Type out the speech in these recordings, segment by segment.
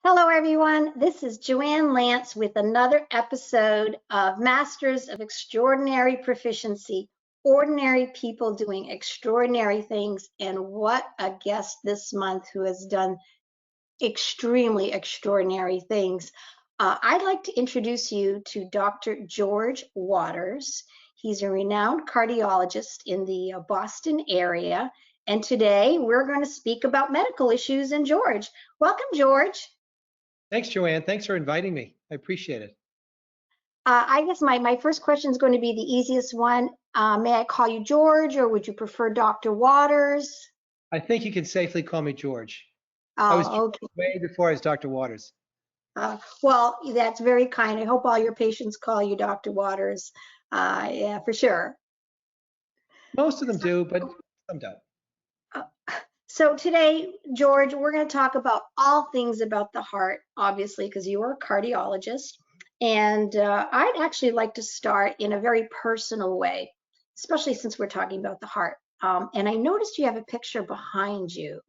Hello, everyone. This is Joanne Lance with another episode of Masters of Extraordinary Proficiency, Ordinary People Doing Extraordinary Things. And what a guest this month who has done extremely extraordinary things. I'd like to introduce you to Dr. George Waters. He's a renowned cardiologist in the Boston area. And today we're going to speak about medical issues. And George, welcome, George. Thanks, Joanne. Thanks for inviting me. I appreciate it. I guess my first question is going to be the easiest one. May I call you George, or would you prefer Dr. Waters? I think you can safely call me George. I was Oh, okay. way before I was Dr. Waters. Well, that's very kind. I hope all your patients call you Dr. Waters. Yeah, for sure. Most of them do, but some don't. Uh, So today, George, we're going to talk about all things about the heart, obviously, because you are a cardiologist. And I'd actually like to start in a very personal way, especially since we're talking about the heart. And I noticed you have a picture behind you.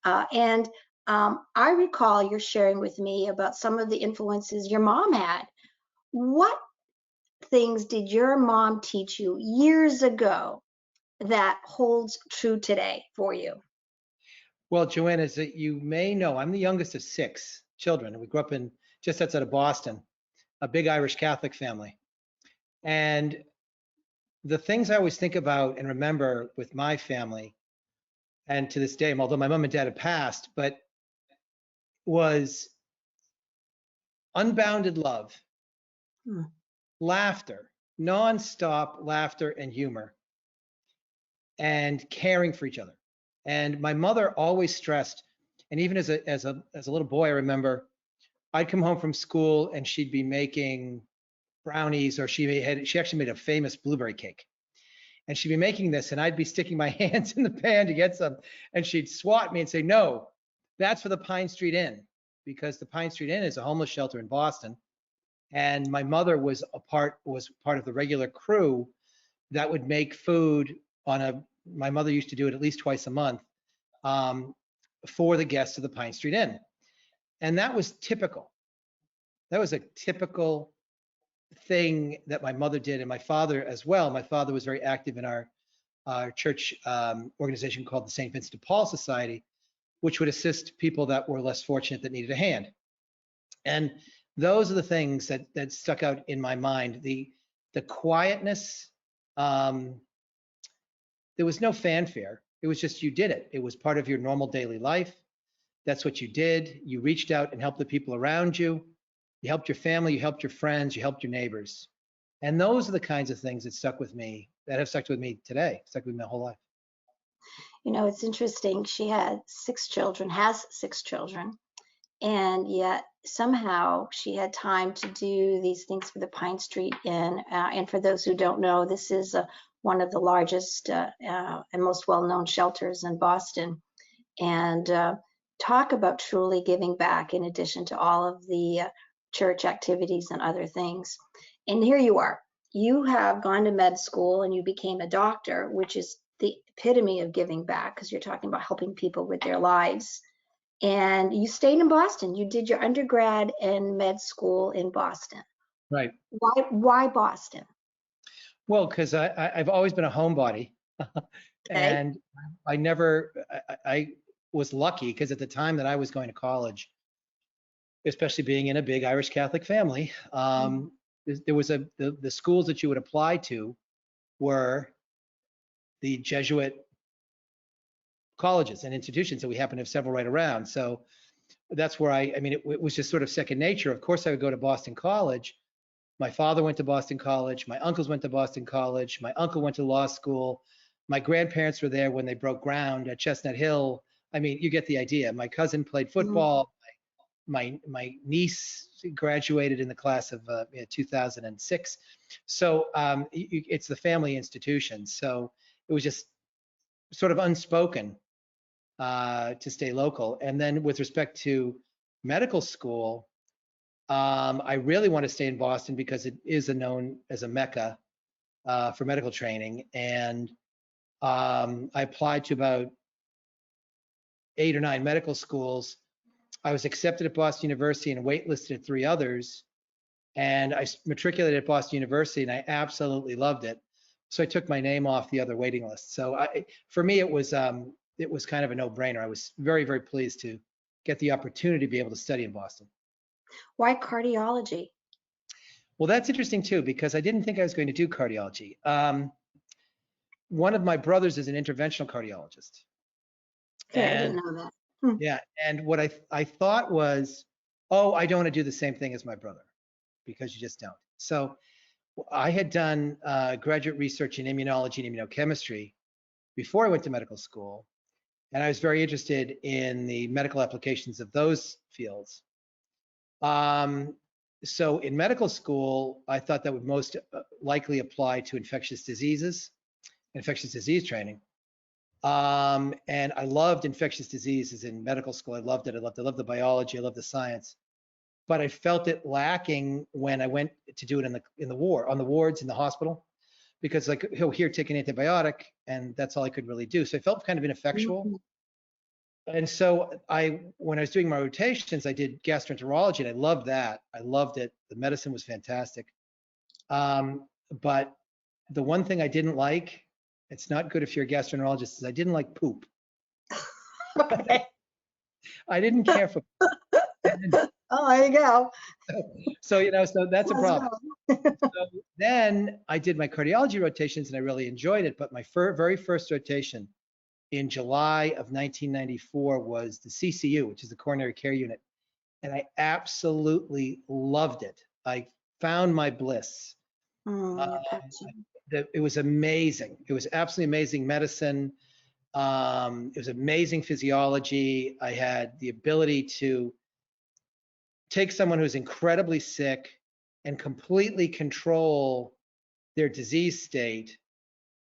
And I recall you're sharing with me about some of the influences your mom had. What things did your mom teach you years ago that holds true today for you? Well, Joanne, as you may know, I'm the youngest of 6 children. We grew up in just outside of Boston, a big Irish Catholic family. And the things I always think about and remember with my family, and to this day, although my mom and dad have passed, but was unbounded love, Hmm. laughter, nonstop laughter and humor, and caring for each other. And my mother always stressed, and even as a little boy, I remember I'd come home from school and she'd be making brownies, or she actually made a famous blueberry cake. And she'd be making this, and I'd be sticking my hands in the pan to get some, and she'd swat me and say, "No, that's for the Pine Street Inn," because the Pine Street Inn is a homeless shelter in Boston. And my mother was part of the regular crew that would make food my mother used to do it at least twice a month, um, for the guests of the Pine Street Inn. And that was typical. That was a typical thing that my mother did, and my father as well. My father was very active in our church organization called the St. Vincent de Paul Society, which would assist people that were less fortunate that needed a hand. And those are the things that stuck out in my mind. The quietness. There was no fanfare. It was just you did it. It was part of your normal daily life. That's what you did. You reached out and helped the people around you. You helped your family, you helped your friends, you helped your neighbors. And those are the kinds of things that stuck with me, that have stuck with me today, stuck with me my whole life. You know, it's interesting. She had 6 children, has 6 children, and yet somehow she had time to do these things for the Pine Street Inn. And for those who don't know, this is one of the largest and most well-known shelters in Boston. And talk about truly giving back in addition to all of the church activities and other things. And here you are. You have gone to med school and you became a doctor, which is the epitome of giving back because you're talking about helping people with their lives. And you stayed in Boston. You did your undergrad and med school in Boston. Right. Why Boston? Well, because I've always been a homebody. Okay. And I was lucky because at the time that I was going to college, especially being in a big Irish Catholic family, there was the schools that you would apply to were the Jesuit colleges and institutions, and we happen to have several right around. So that's where I mean, it was just sort of second nature. Of course, I would go to Boston College. My father went to Boston College. My uncles went to Boston College. My uncle went to law school. My grandparents were there when they broke ground at Chestnut Hill. I mean, you get the idea. My cousin played football. My niece graduated in the class of 2006. So it's the family institution. So it was just sort of unspoken to stay local. And then with respect to medical school, I really want to stay in Boston because it is known as a mecca for medical training. And I applied to about 8 or 9 medical schools. I was accepted at Boston University and waitlisted at 3 others. And I matriculated at Boston University and I absolutely loved it. So I took my name off the other waiting list. So for me, it was kind of a no-brainer. I was very, very pleased to get the opportunity to be able to study in Boston. Why cardiology? Well, that's interesting too, because I didn't think I was going to do cardiology. One of my brothers is an interventional cardiologist. Okay, I didn't And know that. Hmm. yeah, and what I thought was, oh, I don't want to do the same thing as my brother, because you just don't. So I had done graduate research in immunology and immunochemistry before I went to medical school, and I was very interested in the medical applications of those fields. So in medical school, I thought that would most likely apply to infectious diseases, infectious disease training. And I loved infectious diseases in medical school. I loved it. I loved the biology. I loved the science. But I felt it lacking when I went to do it in the on the wards in the hospital, because like he'll here take an antibiotic, and that's all I could really do. So I felt kind of ineffectual. Mhm. And so when I was doing my rotations, I did gastroenterology, and I loved that. I loved it. The medicine was fantastic. But the one thing I didn't like, it's not good if you're a gastroenterologist, is I didn't like poop. Okay. I didn't care for poop. Oh, there you go. So, so that's a Let's problem. go. So then I did my cardiology rotations and I really enjoyed it. But my very first rotation in July of 1994 was the CCU, which is the coronary care unit. And I absolutely loved it. I found my bliss. Your passion. It was amazing. It was absolutely amazing medicine. It was amazing physiology. I had the ability to take someone who's incredibly sick and completely control their disease state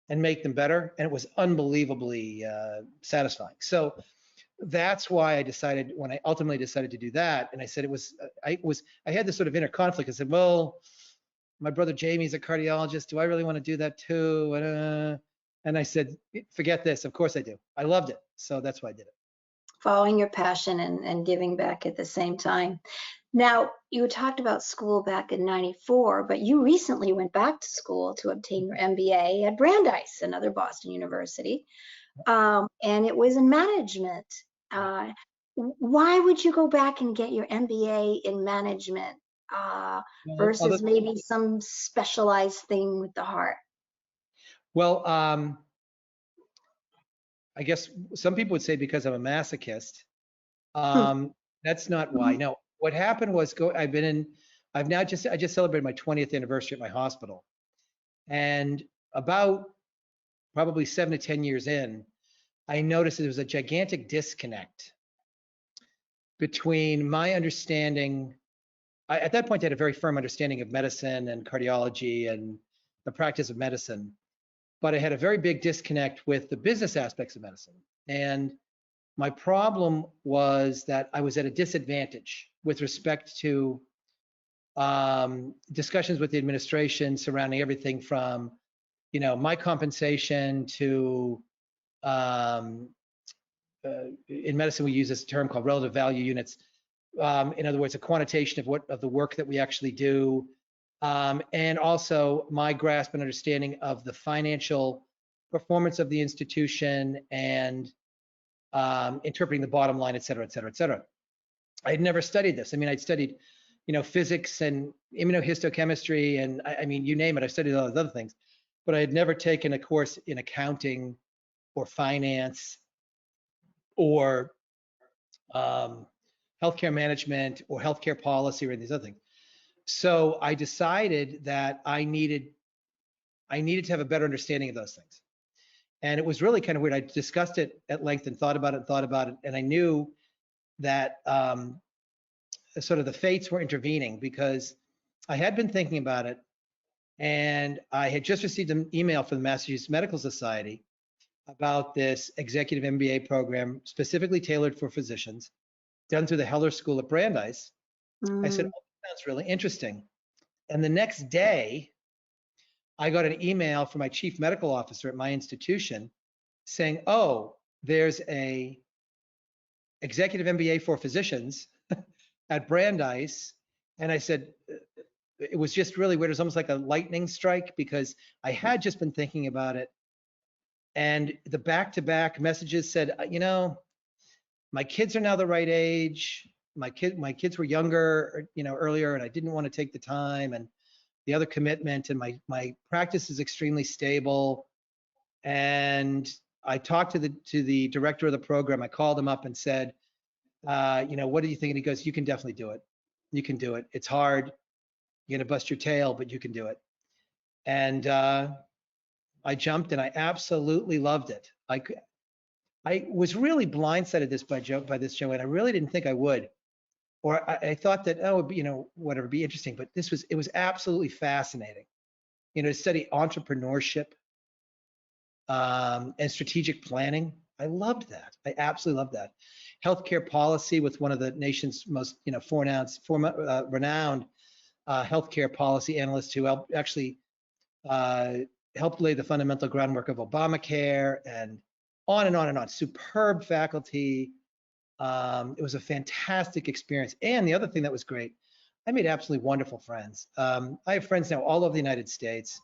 and make them better. And it was unbelievably satisfying. So that's why I decided, when I ultimately decided to do that, and I said I had this sort of inner conflict. I said, well, my brother Jamie's a cardiologist. Do I really want to do that too? And I said, forget this. Of course I do. I loved it. So that's why I did it. Following your passion and giving back at the same time. Now, you talked about school back in '94, but you recently went back to school to obtain your MBA at Brandeis, another Boston university, and it was in management. Why would you go back and get your MBA in management versus maybe some specialized thing with the heart? Well, I guess some people would say because I'm a masochist. That's not why. No, what happened was I just celebrated my 20th anniversary at my hospital. And about probably 7 to 10 years in, I noticed there was a gigantic disconnect between my understanding. At that point, I had a very firm understanding of medicine and cardiology and the practice of medicine, but I had a very big disconnect with the business aspects of medicine. And my problem was that I was at a disadvantage with respect to discussions with the administration surrounding everything from, my compensation to, in medicine, we use this term called relative value units. In other words, a quantitation of the work that we actually do, and also my grasp and understanding of the financial performance of the institution and interpreting the bottom line, et cetera, et cetera, et cetera. I had never studied this. I mean, I'd studied, physics and immunohistochemistry, and I mean, you name it. I studied all those other things, but I had never taken a course in accounting or finance or healthcare management or healthcare policy or these other things. So I decided that I needed to have a better understanding of those things. And it was really kind of weird. I discussed it at length and thought about it. And I knew that sort of the fates were intervening, because I had been thinking about it, and I had just received an email from the Massachusetts Medical Society about this executive MBA program specifically tailored for physicians, done through the Heller School at Brandeis. I said, oh, that sounds really interesting. And the next day, I got an email from my chief medical officer at my institution saying, oh, there's a executive MBA for physicians at Brandeis. And I said, it was just really weird. It was almost like a lightning strike because I had just been thinking about it. And the back-to-back messages said, you know, my kids are now the right age. My kids were younger, you know, earlier, and I didn't want to take the time and the other commitment. And my practice is extremely stable. And I talked to the director of the program. I called him up and said, you know, what do you think? And he goes, you can definitely do it. You can do it. It's hard. You're gonna bust your tail, but you can do it. And I jumped, and I absolutely loved it. I was really blindsided by this, Joanne. I really didn't think I would, or I thought that, oh, you know, whatever, it'd be interesting. But it was absolutely fascinating. You know, to study entrepreneurship and strategic planning. I loved that. I absolutely loved that. Healthcare policy with one of the nation's most, you know, renowned healthcare policy analysts who actually helped lay the fundamental groundwork of Obamacare, and on and on and on. Superb faculty. It was a fantastic experience. And the other thing that was great, I made absolutely wonderful friends. I have friends now all over the United States.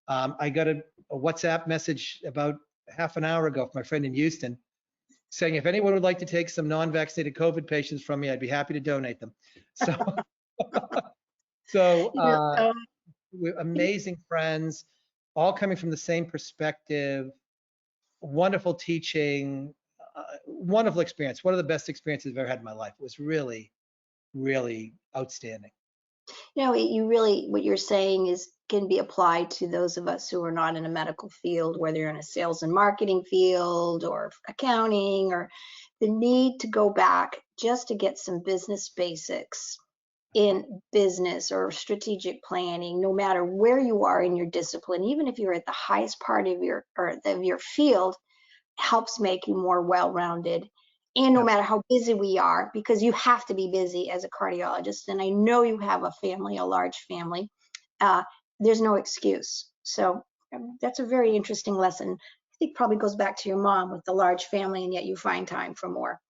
I got a WhatsApp message about half an hour ago from my friend in Houston saying, if anyone would like to take some non-vaccinated COVID patients from me, I'd be happy to donate them. So, so we're amazing friends, all coming from the same perspective, wonderful teaching, wonderful experience. One of the best experiences I've ever had in my life. It was really, really outstanding. You know, you really, what you're saying is can be applied to those of us who are not in a medical field, whether you're in a sales and marketing field or accounting, or the need to go back just to get some business basics in business or strategic planning, no matter where you are in your discipline, even if you're at the highest part of your field, helps make you more well-rounded. And no matter how busy we are, because you have to be busy as a cardiologist, and I know you have a family, a large family, there's no excuse. So that's a very interesting lesson. I think probably goes back to your mom with the large family, and yet you find time for more.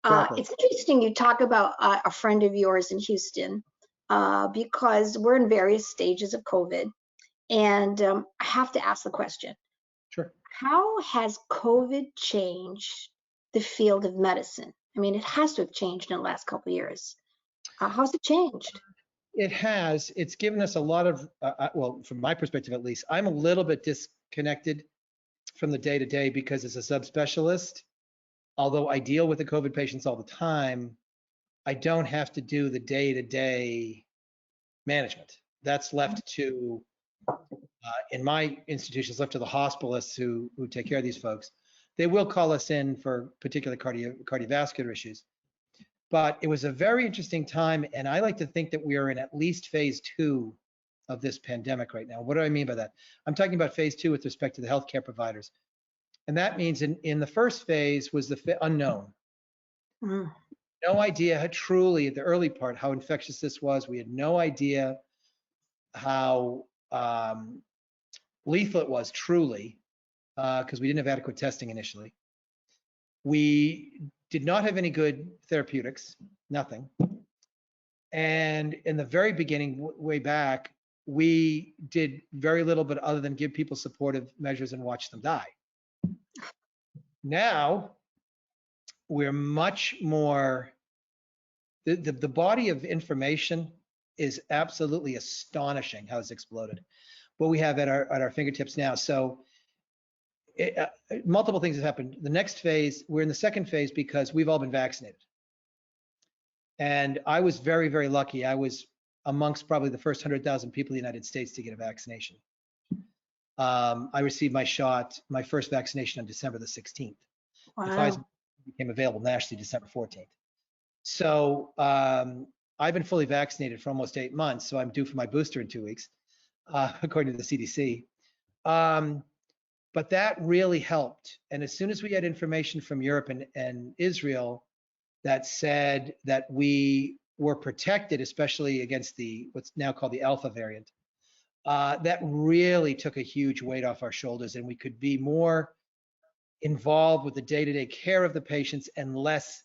Exactly. It's interesting you talk about a friend of yours in Houston, because we're in various stages of COVID, and I have to ask the question, Sure. how has COVID changed the field of medicine? I mean, it has to have changed in the last couple of years. How's it changed? It has. It's given us a lot of, well, from my perspective at least, I'm a little bit disconnected from the day to day because as a subspecialist, although I deal with the COVID patients all the time, I don't have to do the day to day management. That's left to, in my institutions, left to the hospitalists who take care of these folks. They will call us in for particular cardiovascular issues. But it was a very interesting time, and I like to think that we are in at least phase 2 of this pandemic right now. What do I mean by that? I'm talking about phase 2 with respect to the healthcare providers. And that means in the first phase was the unknown. Mm. No idea how truly, at the early part, how infectious this was. We had no idea how lethal it was truly, because we didn't have adequate testing initially. We did not have any good therapeutics, nothing. And in the very beginning, way back, we did very little, but other than give people supportive measures and watch them die. Now, we're much more, the body of information is absolutely astonishing how it's exploded. What we have at our fingertips now. So multiple things have happened. The next phase, we're in the second phase because we've all been vaccinated. And I was very, very lucky. I was amongst probably the first 100,000 people in the United States to get a vaccination. I received my first vaccination on December the 16th. Wow. The Pfizer became available nationally December 14th. So I've been fully vaccinated for almost 8 months. So I'm due for my booster in 2 weeks, according to the CDC. But that really helped. And as soon as we had information from Europe and Israel that said that we were protected, especially against what's now called the Alpha variant, that really took a huge weight off our shoulders, and we could be more involved with the day-to-day care of the patients and less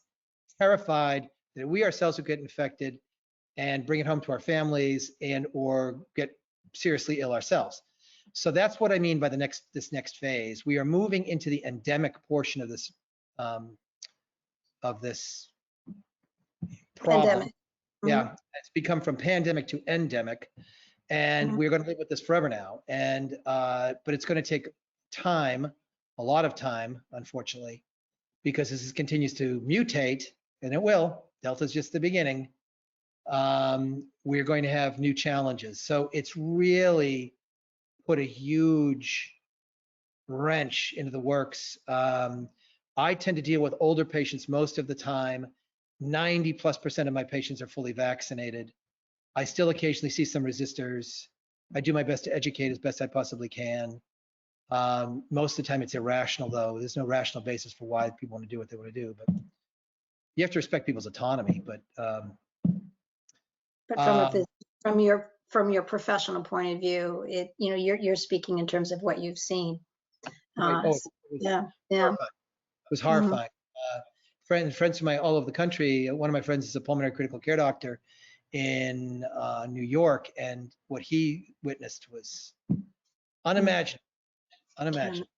terrified that we ourselves will get infected and bring it home to our families and or get seriously ill ourselves. So that's what I mean by this next phase. We are moving into the endemic portion of this um, problem. Pandemic. Yeah, it's become from pandemic to endemic, and we're going to live with this forever now. And but it's going to take time, a lot of time, unfortunately, because this continues to mutate, and it will. Delta is just the beginning. We're going to have new challenges. So it's really put a huge wrench into the works. I tend to deal with older patients most of the time. 90+% of my patients are fully vaccinated. I still occasionally see some resistors. I do my best to educate as best I possibly can. Most of the time it's irrational though. There's no rational basis for why people want to do what they want to do, but you have to respect people's autonomy. But from your professional point of view, you're speaking in terms of what you've seen. Yeah. Horrifying. It was horrifying. Friends of mine all over the country. One of my friends is a pulmonary critical care doctor in New York, and what he witnessed was unimaginable. Unimaginable.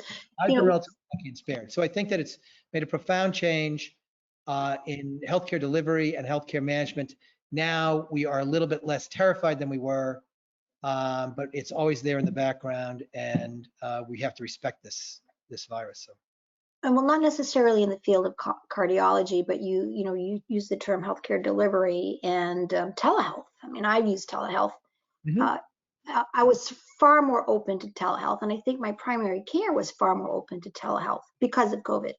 So I've been relatively lucky and spared. So I think that it's made a profound change in healthcare delivery and healthcare management. Now we are a little bit less terrified than we were, but it's always there in the background, and we have to respect this virus. So. And well, not necessarily in the field of cardiology, but you use the term healthcare delivery and telehealth. I mean, I've used telehealth. I was far more open to telehealth, and I think my primary care was far more open to telehealth because of COVID.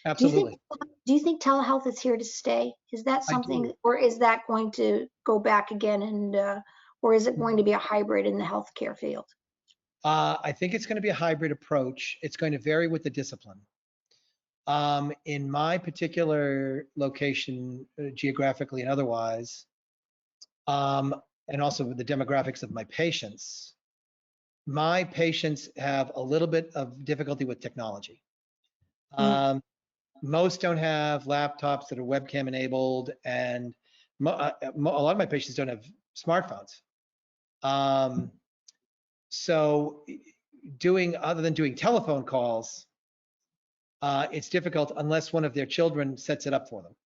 Absolutely. Do you think telehealth is here to stay? Is that something, or is that going to go back again, and or is it going to be a hybrid in the healthcare field? I think it's going to be a hybrid approach. It's going to vary with the discipline. In my particular location, geographically and otherwise, and also with the demographics of my patients have a little bit of difficulty with technology. Most don't have laptops that are webcam enabled, and a lot of my patients don't have smartphones. So other than doing telephone calls, it's difficult unless one of their children sets it up for them.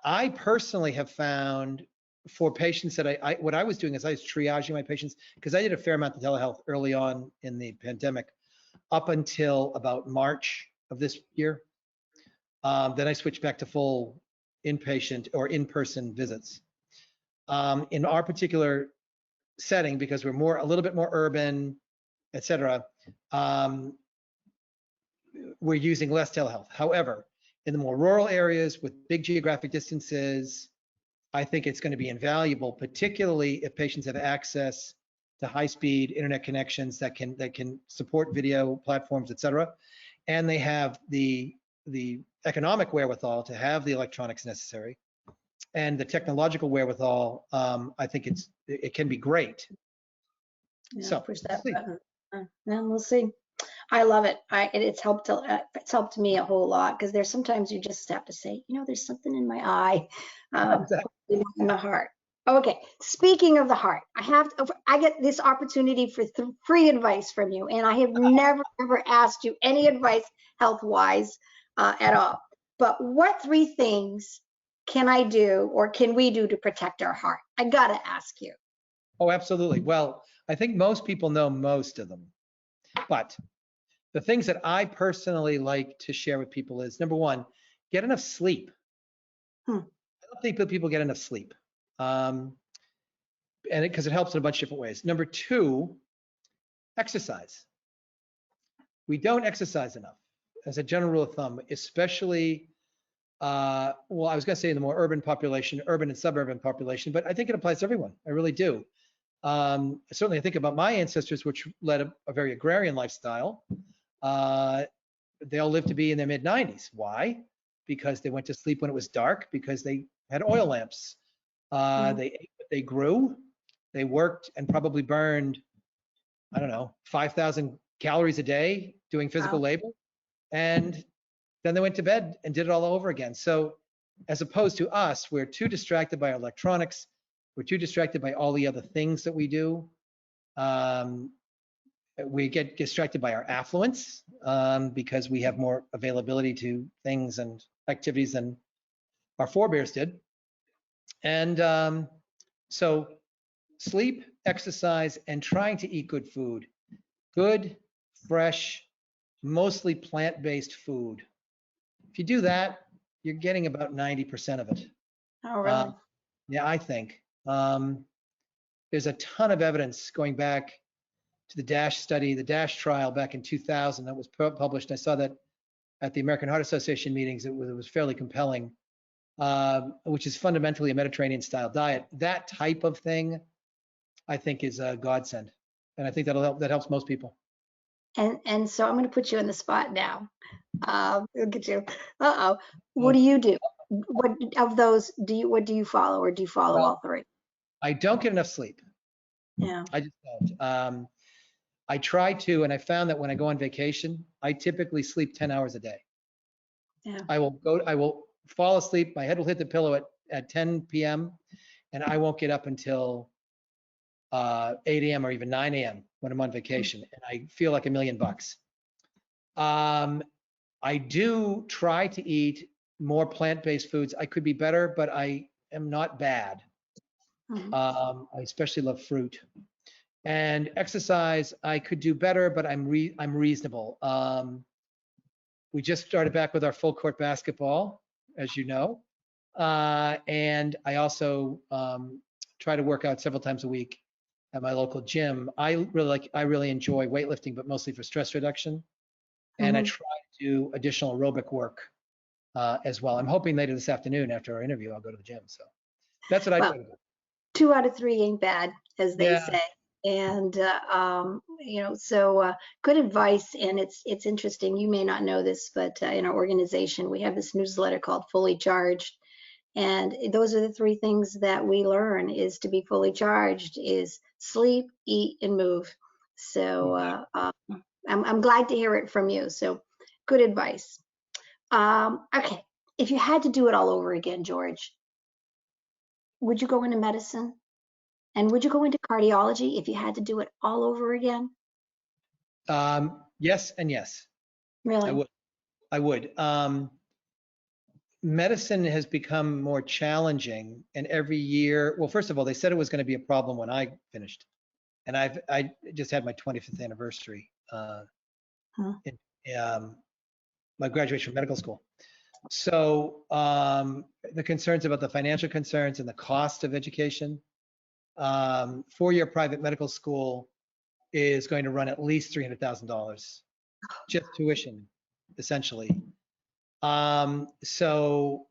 I personally have found for patients that what I was doing is I was triaging my patients, because I did a fair amount of telehealth early on in the pandemic up until about March of this year. Then I switched back to full inpatient or in-person visits. In our particular setting, because we're a little bit more urban, et cetera, we're using less telehealth. However, in the more rural areas with big geographic distances, I think it's going to be invaluable, particularly if patients have access to high-speed internet connections that can support video platforms, et cetera, and they have the economic wherewithal to have the electronics necessary and the technological wherewithal. I think it can be great. Yeah, so push that button. We'll see. I love it. It's helped me a whole lot, because there's sometimes you just have to say, there's something in my eye, exactly. In the heart. Okay, speaking of the heart, I get this opportunity for free advice from you, and I have never ever asked you any advice health-wise at all. But what 3 things can I do, or can we do, to protect our heart? I gotta ask you. Oh, absolutely. Well, I think most people know most of them, but the things that I personally like to share with people is, number 1, get enough sleep. I don't think that people get enough sleep, and because it helps in a bunch of different ways. Number 2, exercise. We don't exercise enough as a general rule of thumb, especially, well, I was going to say in the more urban and suburban population, but I think it applies to everyone. I really do. Certainly I think about my ancestors, which led a very agrarian lifestyle. They'll live to be in their mid-90s. Why? Because they went to sleep when it was dark, because they had oil lamps. They ate what they grew. They worked and probably burned, I don't know, 5,000 calories a day doing physical labor. And then they went to bed and did it all over again. So as opposed to us, we're too distracted by our electronics. We're too distracted by all the other things that we do. We get distracted by our affluence because we have more availability to things and activities than our forebears did. And so sleep, exercise, and trying to eat good food. Good, fresh, mostly plant-based food. If you do that, you're getting about 90% of it. Oh, really? Yeah, I think. There's a ton of evidence going back to the DASH study, the DASH trial back in 2000 that was published. I saw that at the American Heart Association meetings. It was fairly compelling, which is fundamentally a Mediterranean style diet. That type of thing, I think, is a godsend. And I think that helps most people. And so I'm going to put you on the spot now. Look at you. Uh-oh. What do you do? What of those what do you follow, or do you follow all three? I don't get enough sleep. Yeah. I just don't. I try to, and I found that when I go on vacation, I typically sleep 10 hours a day. Yeah. I will fall asleep. My head will hit the pillow at 10 p.m. and I won't get up until 8 a.m. or even 9 a.m. when I'm on vacation, and I feel like $1,000,000. I do try to eat more plant-based foods. I could be better, but I am not bad. I especially love fruit. And exercise, I could do better, but I'm reasonable. We just started back with our full court basketball, as you know. And I also try to work out several times a week at my local gym. I really enjoy weightlifting, but mostly for stress reduction. And I try to do additional aerobic work as well. I'm hoping later this afternoon after our interview, I'll go to the gym. So that's what I try to do. 2 out of 3 ain't bad, as they Yeah. say. And so good advice. And it's interesting. You may not know this, but in our organization, we have this newsletter called Fully Charged. And those are the 3 things that we learn: is to be fully charged, is sleep, eat, and move. So I'm glad to hear it from you. So good advice. Okay. If you had to do it all over again, George, would you go into medicine? And would you go into cardiology if you had to do it all over again? Yes and yes. Really? I would. Medicine has become more challenging, and every year, well, first of all, they said it was going to be a problem when I finished, and I just had my 25th anniversary in my graduation from medical school. So the concerns about the financial concerns and the cost of education, 4-year private medical school is going to run at least $300,000 just tuition, essentially. So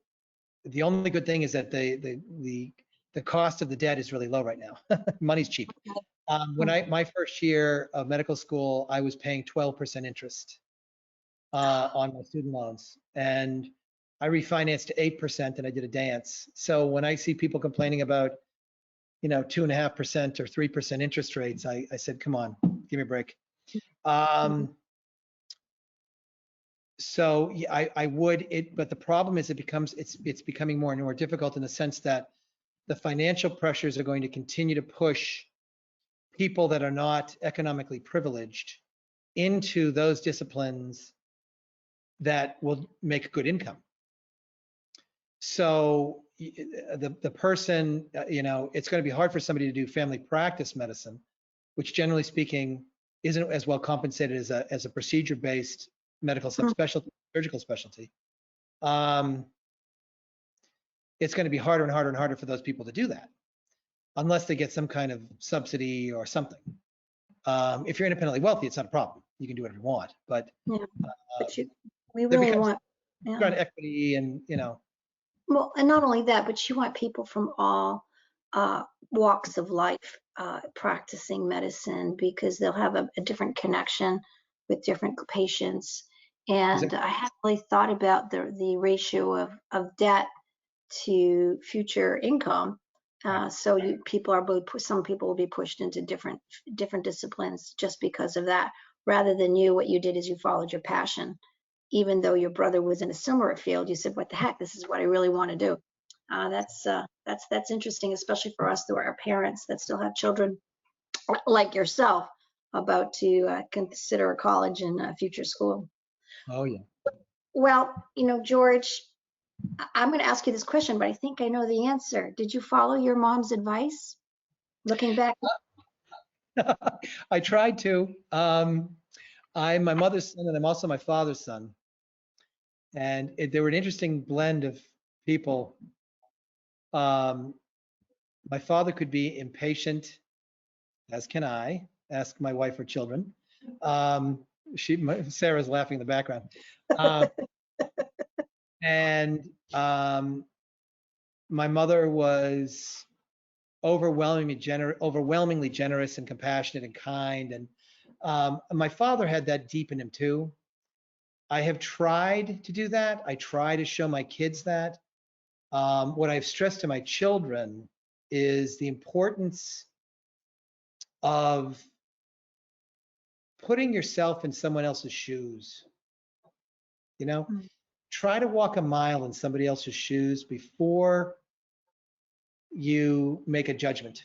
the only good thing is that the cost of the debt is really low right now. Money's cheap. When my first year of medical school, I was paying 12% interest on my student loans, and I refinanced to 8%, and I did a dance. So when I see people complaining about 2.5% or 3% interest rates, I said, come on, give me a break. So yeah, I would, but the problem is it's becoming more and more difficult in the sense that the financial pressures are going to continue to push people that are not economically privileged into those disciplines that will make good income. So the person, it's going to be hard for somebody to do family practice medicine, which generally speaking isn't as well compensated as a procedure-based medical subspecialty, surgical specialty. It's going to be harder and harder and harder for those people to do that, unless they get some kind of subsidy or something. If you're independently wealthy, it's not a problem. You can do whatever you want, but we really want equity and Well, and not only that, but you want people from all walks of life practicing medicine, because they'll have a different connection with different patients. And I haven't really thought about the ratio of debt to future income. So some people will be pushed into different disciplines just because of that, rather than what you did is you followed your passion. even though your brother was in a similar field, you said, what the heck, this is what I really want to do. That's interesting, especially for us, through our parents that still have children like yourself about to consider a college and future school. Oh yeah. Well, George, I'm going to ask you this question, but I think I know the answer. Did you follow your mom's advice? Looking back. I tried to. I'm my mother's son, and I'm also my father's son. And they were an interesting blend of people. Um, my father could be impatient, as can I. Ask my wife or children. Um, Sarah's laughing in the background. Um, and my mother was overwhelmingly generous and compassionate and kind. And my father had that deep in him too. I have tried to do that. I try to show my kids that. What I've stressed to my children is the importance of putting yourself in someone else's shoes. You know, Mm. try to walk a mile in somebody else's shoes before you make a judgment.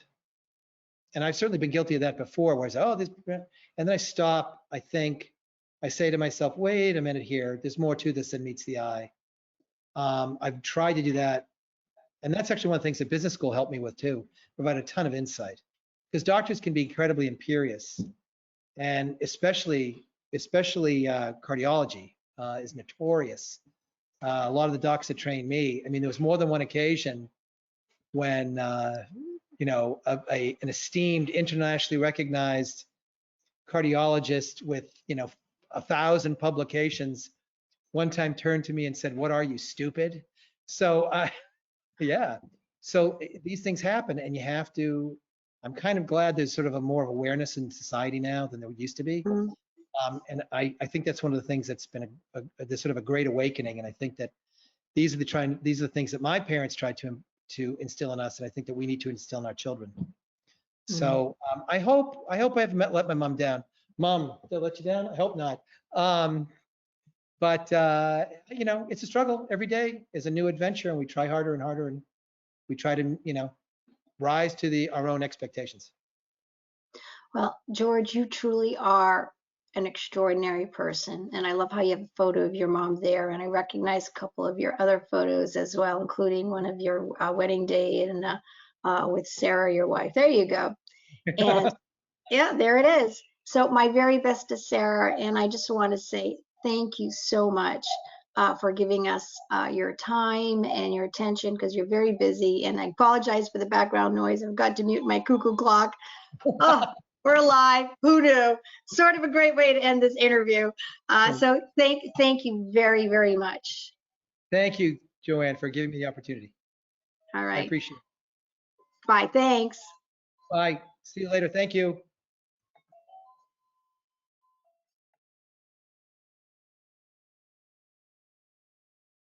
And I've certainly been guilty of that before, where I say, oh, this, and then I stop, I think, I say to myself, wait a minute here, there's more to this than meets the eye. I've tried to do that. And that's actually one of the things that business school helped me with too, provide a ton of insight. Because doctors can be incredibly imperious, and especially cardiology is notorious. A lot of the docs that trained me, I mean, there was more than one occasion when an esteemed, internationally recognized cardiologist with 1,000 publications one time turned to me and said, "What are you, stupid?" So yeah, so these things happen, and you have to. I'm kind of glad there's sort of a more awareness in society now than there used to be. Mm. And I think that's one of the things that's been there's sort of a great awakening. And I think that these are the things that my parents tried to instill in us, and I think that we need to instill in our children. So I hope I haven't let my mom down. Mom, did I let you down? I hope not. But it's a struggle. Every day is a new adventure, and we try harder and harder, and we try to rise to our own expectations. Well, George, you truly are an extraordinary person. And I love how you have a photo of your mom there. And I recognize a couple of your other photos as well, including one of your wedding day and with Sarah, your wife. There you go. And yeah, there it is. So my very best to Sarah. And I just want to say thank you so much for giving us your time and your attention, because you're very busy. And I apologize for the background noise. I've got to mute my cuckoo clock. Oh, we're alive. Who knew? Sort of a great way to end this interview. So thank you very, very much. Thank you, Joanne, for giving me the opportunity. All right. I appreciate it. Bye. Thanks. Bye. See you later. Thank you.